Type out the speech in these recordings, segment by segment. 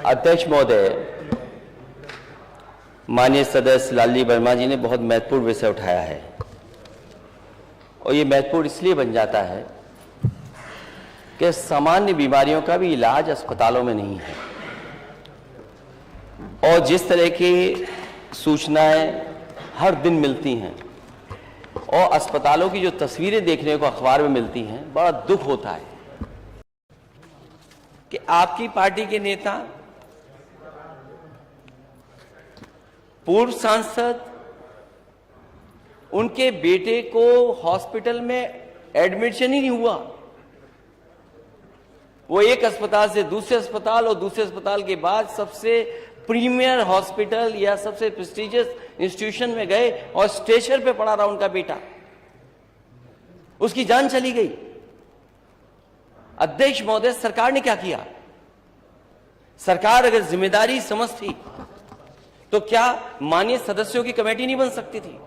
अध्यक्ष महोदय, माननीय सदस्य लालजी वर्मा जी ने बहुत महत्वपूर्ण विषय उठाया है और ये महत्वपूर्ण इसलिए बन जाता है कि सामान्य बीमारियों का भी इलाज अस्पतालों में नहीं है और जिस तरह की सूचनाएं हर दिन मिलती हैं और अस्पतालों की जो तस्वीरें देखने को अखबार में मिलती हैं, बड़ा दुख होता है कि आपकी पार्टी के नेता, पूर्व सांसद, उनके बेटे को हॉस्पिटल में एडमिशन ही नहीं हुआ। वो एक अस्पताल से दूसरे अस्पताल और दूसरे अस्पताल के बाद सबसे प्रीमियर हॉस्पिटल या सबसे प्रेस्टिजियस इंस्टीट्यूशन में गए और स्ट्रेचर पे पड़ा रहा उनका बेटा, उसकी जान चली गई। अध्यक्ष महोदय, सरकार ने क्या किया? सरकार अगर जिम्मेदारी समझती तो क्या माननीय सदस्यों की कमेटी नहीं बन सकती थी?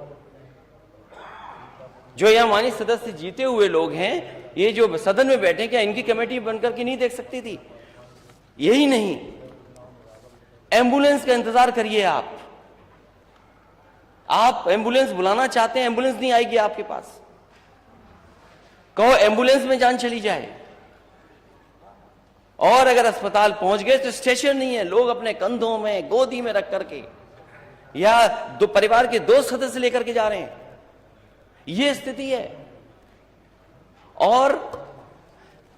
जो यहां माननीय सदस्य जीते हुए लोग हैं, ये जो सदन में बैठे, क्या इनकी कमेटी बनकर के नहीं देख सकती थी? यही नहीं, एम्बुलेंस का इंतजार करिए। आप एम्बुलेंस बुलाना चाहते हैं, एम्बुलेंस नहीं आएगी आपके पास। कहो एम्बुलेंस में जान चली जाए। और अगर अस्पताल पहुंच गए तो स्टेशन नहीं है, लोग अपने कंधों में, गोदी में रख करके या दो परिवार के दो सदस्य लेकर के जा रहे हैं। यह स्थिति है। और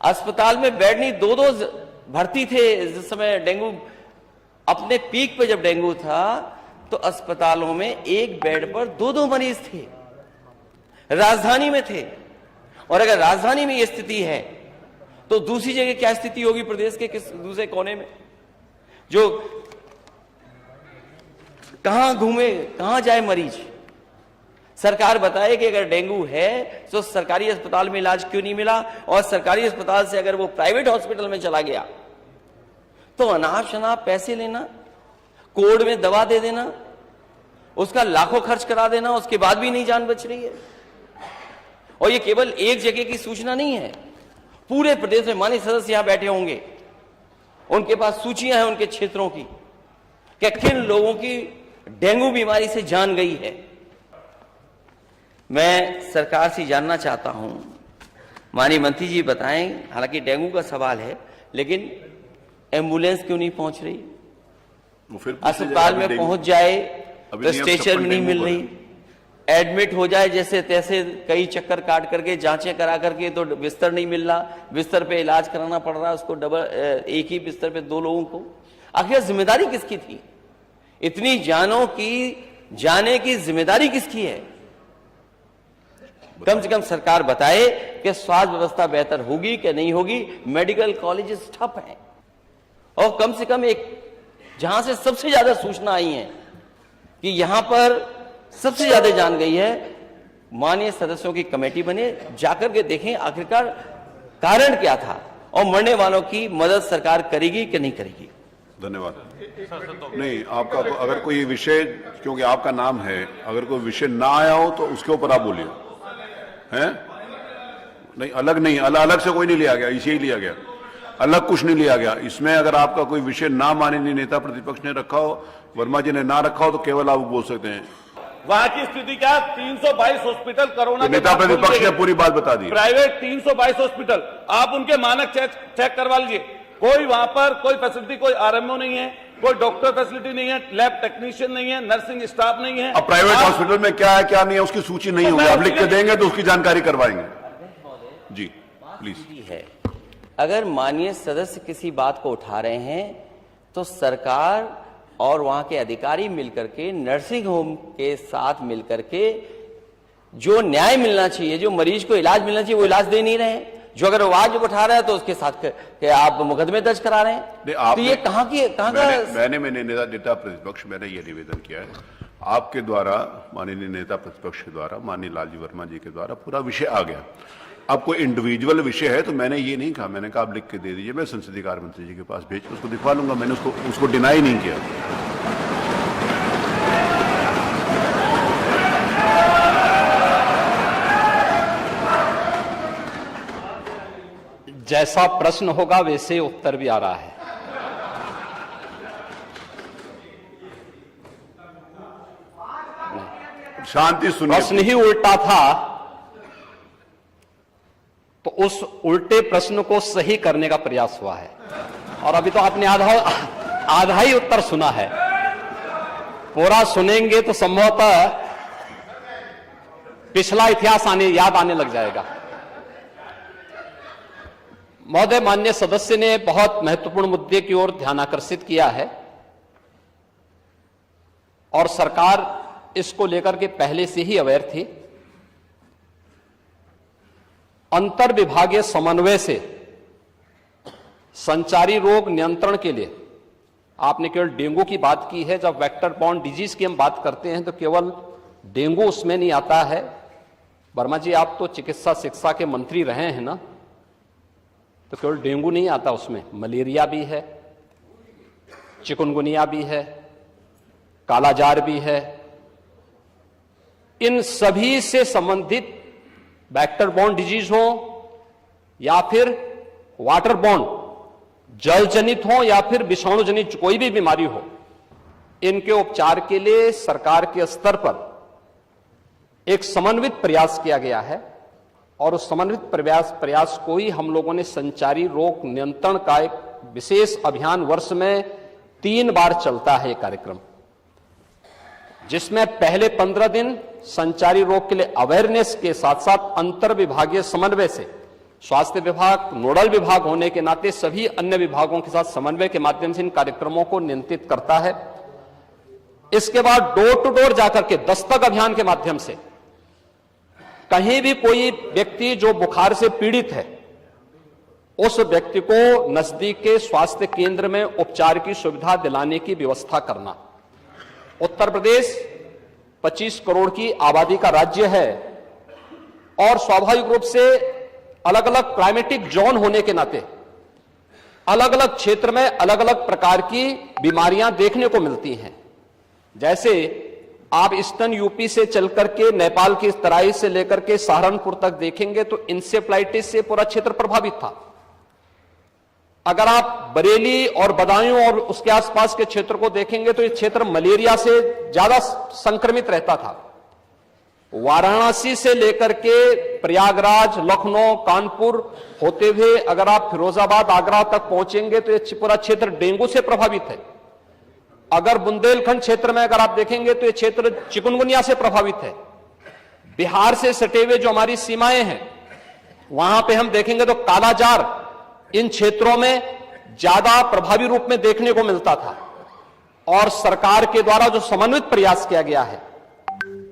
अस्पताल में बेड नहीं, दो भर्ती थे। जिस समय डेंगू अपने पीक पे जब डेंगू था तो अस्पतालों में एक बेड पर दो मरीज थे, राजधानी में थे। और अगर राजधानी में यह स्थिति है तो दूसरी जगह क्या स्थिति होगी प्रदेश के किस दूसरे कोने में? जो कहां घूमे, कहां जाए मरीज? सरकार बताए कि अगर डेंगू है तो सरकारी अस्पताल में इलाज क्यों नहीं मिला, और सरकारी अस्पताल से अगर वो प्राइवेट हॉस्पिटल में चला गया तो अनाप शनाप पैसे लेना, कोड में दवा दे देना, उसका लाखों खर्च करा देना, उसके बाद भी नहीं जान बच रही है। और ये केवल एक जगह की सूचना नहीं है, पूरे प्रदेश में माननीय सदस्य यहां बैठे होंगे, उनके पास सूचियां हैं उनके क्षेत्रों की कि किन लोगों की डेंगू बीमारी से जान गई है। मैं सरकार से जानना चाहता हूं, माननीय मंत्री जी बताएं, हालांकि डेंगू का सवाल है, लेकिन एम्बुलेंस क्यों नहीं पहुंच रही? अस्पताल में पहुंच जाए तो स्ट्रेचर में नहीं मिल रही, एडमिट हो जाए जैसे तैसे, कई चक्कर काट करके जांचें करा करके तो बिस्तर नहीं मिल रहा, बिस्तर पे इलाज कराना पड़ रहा है उसको, एक ही बिस्तर पे दो लोगों को। आखिर जिम्मेदारी किसकी थी? इतनी जानों की जाने की जिम्मेदारी किसकी है? कम से कम सरकार बताए कि स्वास्थ्य व्यवस्था बेहतर होगी कि नहीं होगी। मेडिकल कॉलेजेस ठप हैं और कम से कम एक जहां से सबसे ज्यादा सूचना आई है कि यहां पर सबसे ज्यादा जान गई है, माननीय सदस्यों की कमेटी बने, जाकर के देखें आखिरकार कारण क्या था और मरने वालों की मदद सरकार करेगी कि नहीं करेगी। धन्यवाद। नहीं, आपका अगर कोई विषय, क्योंकि आपका नाम है, अगर कोई विषय ना आया हो तो उसके ऊपर आप बोलिए। हैं? नहीं, अलग नहीं, अलग से कोई नहीं लिया गया, इसे ही लिया गया, अलग कुछ नहीं लिया गया। इसमें अगर आपका कोई विषय ना माननीय नेता प्रतिपक्ष ने रखा हो, वर्मा जी ने ना रखा हो, तो केवल आप बोल सकते हैं। वहां की स्थिति क्या? 322 हॉस्पिटल कोरोना के नेता प्रतिपक्ष ने पूरी बात बता दी। प्राइवेट 322 हॉस्पिटल, आप उनके मानक चेक करवा लीजिए। कोई वहां पर कोई फैसिलिटी, कोई आरएमओ नहीं है, कोई डॉक्टर फैसिलिटी नहीं है, लैब टेक्नीशियन नहीं है, नर्सिंग स्टाफ नहीं है। अब प्राइवेट हॉस्पिटल में क्या है क्या नहीं है उसकी सूची नहीं होगी, आप लिख के देंगे तो उसकी जानकारी करवाएंगे। जी प्लीज। है, अगर माननीय सदस्य किसी बात को उठा रहे हैं तो सरकार और वहां के अधिकारी मिलकर के, नर्सिंग होम के साथ मिलकर के जो न्याय मिलना चाहिए, जो मरीज को इलाज मिलना चाहिए, वो इलाज दे नहीं रहे हैं। जो अगर आवाज उठा रहा है तो उसके साथ आप मुकदमे दर्ज करा रहे हैं। तो ये कहां का? मैंने नेता प्रतिपक्ष, मैंने ये निवेदन किया है आपके द्वारा, माननीय नेता प्रतिपक्ष के द्वारा, माननीय लालजी वर्मा जी के द्वारा पूरा विषय आ गया। अब कोई इंडिविजुअल विषय है तो मैंने ये नहीं कहा, मैंने कहा आप लिख के दे दीजिए, मैं संसदीय कार्य मंत्री जी के पास भेज उसको दिखवा लूंगा। मैंने उसको डिनाई नहीं किया। जैसा प्रश्न होगा वैसे उत्तर भी आ रहा है। शांति सुनिए। प्रश्न ही उल्टा था, तो उस उल्टे प्रश्न को सही करने का प्रयास हुआ है। और अभी तो आपने आधा ही उत्तर सुना है, पूरा सुनेंगे तो संभवतः पिछला इतिहास याद आने लग जाएगा। महोदय, माननीय सदस्य ने बहुत महत्वपूर्ण मुद्दे की ओर ध्यान आकर्षित किया है और सरकार इसको लेकर के पहले से ही अवेयर थी। अंतर विभागीय समन्वय से संचारी रोग नियंत्रण के लिए, आपने केवल डेंगू की बात की है, जब वेक्टर बॉर्न डिजीज की हम बात करते हैं तो केवल डेंगू उसमें नहीं आता है। वर्मा जी, आप तो चिकित्सा शिक्षा के मंत्री रहे हैं ना, तो केवल डेंगू नहीं आता उसमें, मलेरिया भी है, चिकुनगुनिया भी है, कालाजार भी है। इन सभी से संबंधित वेक्टर बॉर्न डिजीज हो या फिर वाटर बॉर्न, जल जनित हो या फिर विषाणु जनित कोई भी बीमारी हो, इनके उपचार के लिए सरकार के स्तर पर एक समन्वित प्रयास किया गया है और उस समन्वित प्रयास को ही हम लोगों ने संचारी रोग नियंत्रण का एक विशेष अभियान, वर्ष में 3 बार चलता है ये कार्यक्रम, जिसमें पहले 15 दिन संचारी रोग के लिए अवेयरनेस के साथ साथ अंतर विभागीय समन्वय से स्वास्थ्य विभाग नोडल विभाग होने के नाते सभी अन्य विभागों के साथ समन्वय के माध्यम से इन कार्यक्रमों को नियंत्रित करता है। इसके बाद डोर टू डोर जाकर के दस्तक अभियान के माध्यम से कहीं भी कोई व्यक्ति जो बुखार से पीड़ित है, उस व्यक्ति को नजदीक के स्वास्थ्य केंद्र में उपचार की सुविधा दिलाने की व्यवस्था करना। उत्तर प्रदेश 25 करोड़ की आबादी का राज्य है और स्वाभाविक रूप से अलग अलग क्लाइमेटिक जोन होने के नाते अलग अलग क्षेत्र में अलग अलग प्रकार की बीमारियां देखने को मिलती हैं। जैसे आप ईस्टर्न यूपी से चल करके नेपाल की तराई से लेकर के सहारनपुर तक देखेंगे तो इंसेफ्लाइटिस से पूरा क्षेत्र प्रभावित था। अगर आप बरेली और बदायूं और उसके आसपास के क्षेत्र को देखेंगे तो ये क्षेत्र मलेरिया से ज्यादा संक्रमित रहता था। वाराणसी से लेकर के प्रयागराज, लखनऊ, कानपुर होते हुए अगर आप फिरोजाबाद, आगरा तक पहुंचेंगे तो ये पूरा क्षेत्र डेंगू से प्रभावित है। अगर बुंदेलखंड क्षेत्र में अगर आप देखेंगे तो ये क्षेत्र चिकुनगुनिया से प्रभावित है। बिहार से सटे हुए जो हमारी सीमाएं हैं वहां पे हम देखेंगे तो कालाजार इन क्षेत्रों में ज्यादा प्रभावी रूप में देखने को मिलता था। और सरकार के द्वारा जो समन्वित प्रयास किया गया है,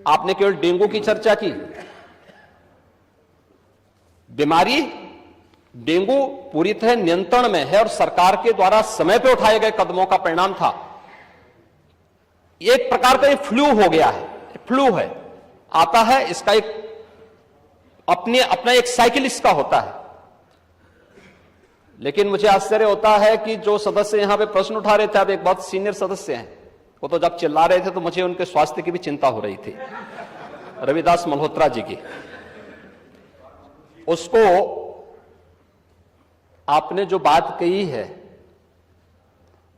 आपने केवल डेंगू की चर्चा की, बीमारी डेंगू पूरी तरह नियंत्रण में है और सरकार के द्वारा समय पर उठाए गए कदमों का परिणाम था। एक प्रकार का ये फ्लू हो गया है, फ्लू है, आता है, इसका एक अपना एक साइकिल इसका होता है। लेकिन मुझे आश्चर्य होता है कि जो सदस्य यहां पे प्रश्न उठा रहे थे, आप एक बहुत सीनियर सदस्य हैं, वो तो जब चिल्ला रहे थे तो मुझे उनके स्वास्थ्य की भी चिंता हो रही थी, रविदास मल्होत्रा जी की। उसको आपने जो बात कही है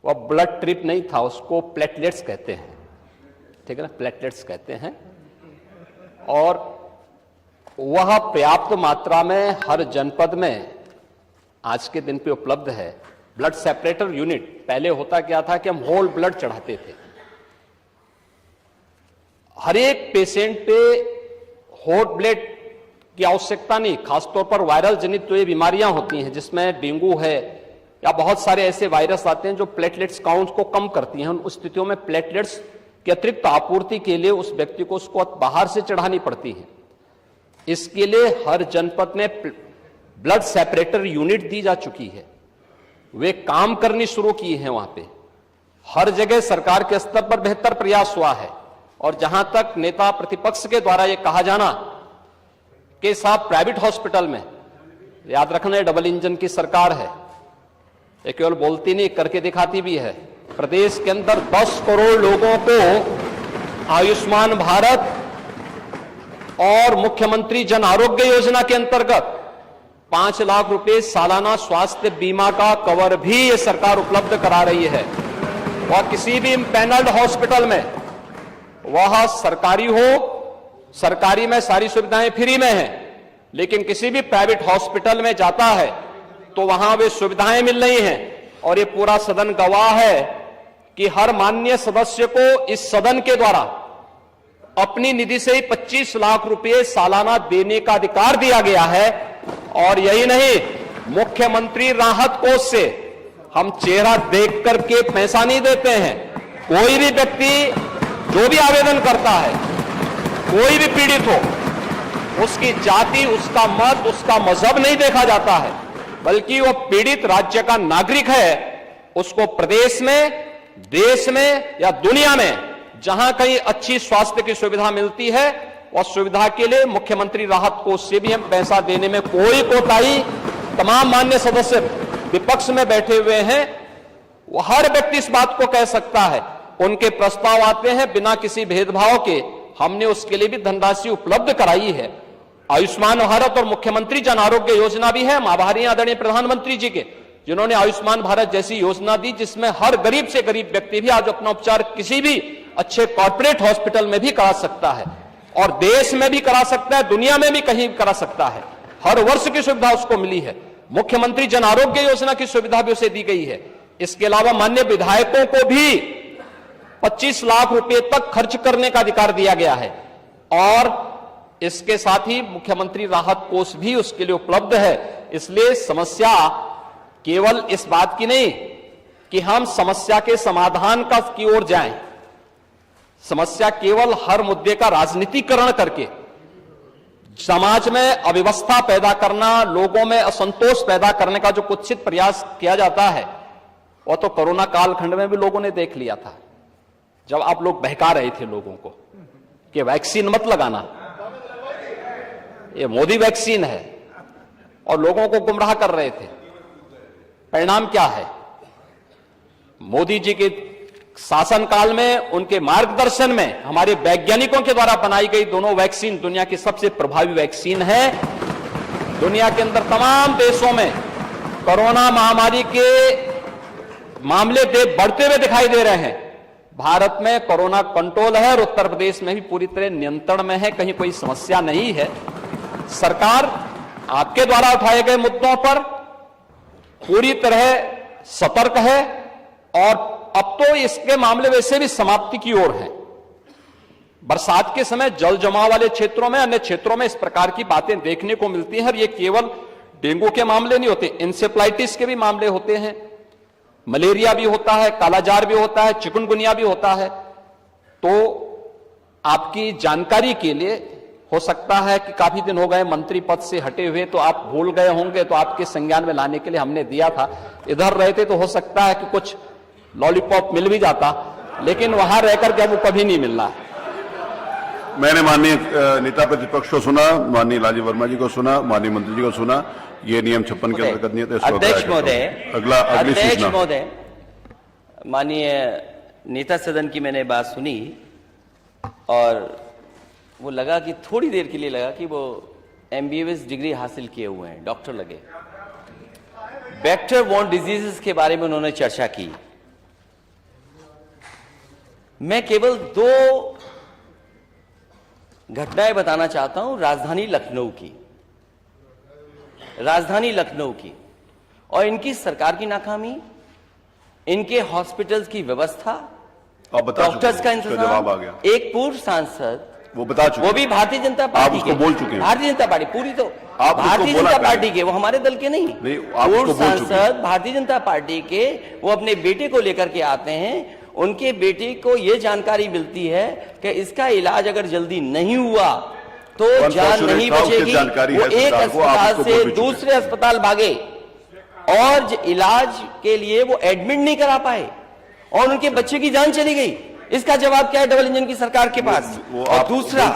वह ब्लड ट्रिप नहीं था, उसको प्लेटलेट्स कहते हैं, ठीक है ना, प्लेटलेट्स कहते हैं। और वह पर्याप्त मात्रा में हर जनपद में आज के दिन पे उपलब्ध है। ब्लड सेपरेटर यूनिट, पहले होता क्या था कि हम होल ब्लड चढ़ाते थे। हर एक पेशेंट पे होल ब्लड की आवश्यकता नहीं, खासतौर पर वायरल जनित जो ये बीमारियां होती हैं जिसमें डेंगू है या बहुत सारे ऐसे वायरस आते हैं जो प्लेटलेट्स काउंट को कम करती हैं। उन स्थितियों में प्लेटलेट्स की अतिरिक्त आपूर्ति के लिए उस व्यक्ति को उसको बाहर से चढ़ानी पड़ती है। इसके लिए हर जनपद में ब्लड सेपरेटर यूनिट दी जा चुकी है, वे काम करनी शुरू की है। वहां पे हर जगह सरकार के स्तर पर बेहतर प्रयास हुआ है। और जहां तक नेता प्रतिपक्ष के द्वारा यह कहा जाना कि साहब प्राइवेट हॉस्पिटल में, याद रखना ये डबल इंजन की सरकार है, ये केवल बोलती नहीं करके दिखाती भी है। प्रदेश के अंदर 10 करोड़ लोगों को आयुष्मान भारत और मुख्यमंत्री जन आरोग्य योजना के अंतर्गत 5 लाख रुपए सालाना स्वास्थ्य बीमा का कवर भी ये सरकार उपलब्ध करा रही है। वह किसी भी पैनल्ड हॉस्पिटल में, वह सरकारी हो सरकारी में सारी सुविधाएं फ्री में हैं, लेकिन किसी भी प्राइवेट हॉस्पिटल में जाता है तो वहां वे सुविधाएं मिल रही हैं। और ये पूरा सदन गवाह है कि हर माननीय सदस्य को इस सदन के द्वारा अपनी निधि से ही 25 लाख रुपए सालाना देने का अधिकार दिया गया है। और यही नहीं, मुख्यमंत्री राहत कोष से हम चेहरा देख करके पैसा नहीं देते हैं। कोई भी व्यक्ति जो भी आवेदन करता है, कोई भी पीड़ित हो, उसकी जाति, उसका मत, उसका मजहब नहीं देखा जाता है, बल्कि वो पीड़ित राज्य का नागरिक है। उसको प्रदेश में, देश में या दुनिया में जहां कहीं अच्छी स्वास्थ्य की सुविधा मिलती है, और सुविधा के लिए मुख्यमंत्री राहत कोष से भी हम पैसा देने में कोई कोताही, तमाम मान्य सदस्य विपक्ष में बैठे हुए हैं, वो हर व्यक्ति इस बात को कह सकता है। उनके प्रस्ताव आते हैं बिना किसी भेदभाव के, हमने उसके लिए भी धनराशि उपलब्ध कराई है। आयुष्मान भारत और मुख्यमंत्री जन आरोग्य योजना भी है, आभारी आदरणीय प्रधानमंत्री जी के, जिन्होंने आयुष्मान भारत जैसी योजना दी, जिसमें हर गरीब से गरीब व्यक्ति भी आज अपना उपचार किसी भी अच्छे कॉर्पोरेट हॉस्पिटल में भी करा सकता है, और देश में भी करा सकता है, दुनिया में भी कहीं करा सकता है। हर वर्ष की सुविधा उसको मिली है। मुख्यमंत्री जन आरोग्य योजना की सुविधा भी उसे दी गई है। इसके अलावा माननीय विधायकों को भी 25 लाख रुपए तक खर्च करने का अधिकार दिया गया है, और इसके साथ ही मुख्यमंत्री राहत कोष भी उसके लिए उपलब्ध है। इसलिए समस्या केवल इस बात की नहीं कि हम समस्या के समाधान की ओर जाएं, समस्या केवल हर मुद्दे का राजनीतिकरण करके समाज में अव्यवस्था पैदा करना, लोगों में असंतोष पैदा करने का जो कुत्सित प्रयास किया जाता है, वो तो कोरोना कालखंड में भी लोगों ने देख लिया था, जब आप लोग बहका रहे थे लोगों को कि वैक्सीन मत लगाना, ये मोदी वैक्सीन है, और लोगों को गुमराह कर रहे थे। परिणाम क्या है? मोदी जी के शासनकाल में, उनके मार्गदर्शन में हमारे वैज्ञानिकों के द्वारा बनाई गई दोनों वैक्सीन दुनिया की सबसे प्रभावी वैक्सीन है। दुनिया के अंदर तमाम देशों में कोरोना महामारी के मामले बढ़ते हुए दिखाई दे रहे हैं। भारत में कोरोना कंट्रोल है, और उत्तर प्रदेश में भी पूरी तरह नियंत्रण में है, कहीं कोई समस्या नहीं है। सरकार आपके द्वारा उठाए गए मुद्दों पर पूरी तरह सतर्क है, और अब तो इसके मामले वैसे भी समाप्ति की ओर है। बरसात के समय जल जमाव वाले क्षेत्रों में, अन्य क्षेत्रों में इस प्रकार की बातें देखने को मिलती हैं। और ये केवल डेंगू के मामले नहीं होते, इंसेफ्लाइटिस के भी मामले होते हैं, मलेरिया भी होता है, कालाजार भी होता है, चिकनगुनिया भी होता है। तो आपकी जानकारी के लिए, हो सकता है कि काफी दिन हो गए मंत्री पद से हटे हुए, तो आप भूल गए होंगे, तो आपके संज्ञान में लाने के लिए हमने दिया था। इधर रहते तो हो सकता है कि कुछ लॉलीपॉप मिल भी जाता, लेकिन वहां रहकर के अब वो कभी नहीं मिलना है। मैंने माननीय नेता प्रतिपक्ष को सुना, माननीय लालजी वर्मा जी को सुना, माननीय मंत्री जी को सुना। ये नियम 56 के अंतर्गत नहीं है। अध्यक्ष महोदय, अगली सूचना। महोदय, माननीय नेता सदन की मैंने बात सुनी, और वो लगा कि थोड़ी देर के लिए लगा कि वो MBBS डिग्री हासिल किए हुए हैं, डॉक्टर लगे। वेक्टर बॉर्न डिजीजेस के बारे में उन्होंने चर्चा की। मैं केवल 2 घटनाएं बताना चाहता हूं राजधानी लखनऊ की, और इनकी सरकार की नाकामी, इनके हॉस्पिटल्स की व्यवस्था, डॉक्टर्स का इंतजाम। एक पूर्व सांसद, वो बता चुके, वो भी भारतीय जनता पार्टी के, बोल चुके हैं। भारतीय जनता पार्टी पूरी तो भारतीय जनता पार्टी के, वो हमारे दल के नहीं। पूर्व सांसद भारतीय जनता पार्टी के, वो अपने बेटे को लेकर के आते हैं। उनके बेटे को यह जानकारी मिलती है कि इसका इलाज अगर जल्दी नहीं हुआ तो जान नहीं बचेगी। वो एक अस्पताल से दूसरे अस्पताल भागे, और इलाज के लिए वो एडमिट नहीं करा पाए, और उनके बच्चे की जान चली गई। इसका जवाब क्या है डबल इंजन की सरकार के पास? और दूसरा,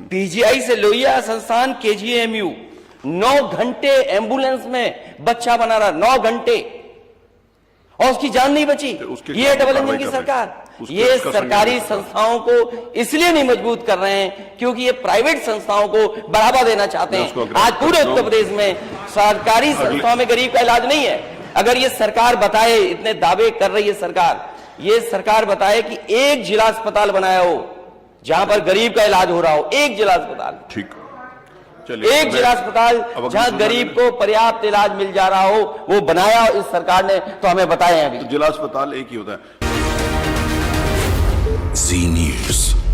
PGI से लोहिया संस्थान KGMU 9 घंटे एम्बुलेंस में बच्चा बना रहा, 9 घंटे, और उसकी जान नहीं बची। ये डबल इंजन की सरकार। ये सरकारी संस्थाओं को इसलिए नहीं मजबूत कर रहे हैं क्योंकि ये प्राइवेट संस्थाओं को बढ़ावा देना चाहते हैं। आज पूरे उत्तर प्रदेश में सरकारी संस्थाओं में गरीब का इलाज नहीं है। अगर ये सरकार बताए, इतने दावे कर रही है सरकार, ये सरकार बताए कि एक जिला अस्पताल बनाया हो जहां पर गरीब का इलाज हो रहा हो, एक जिला अस्पताल, ठीक, चलिए। एक जिला अस्पताल अब जहां अग्नि गरीब को पर्याप्त इलाज मिल जा रहा हो, वो बनाया इस सरकार ने, तो हमें बताएं अभी। जिला अस्पताल एक ही होता है। जी न्यूज।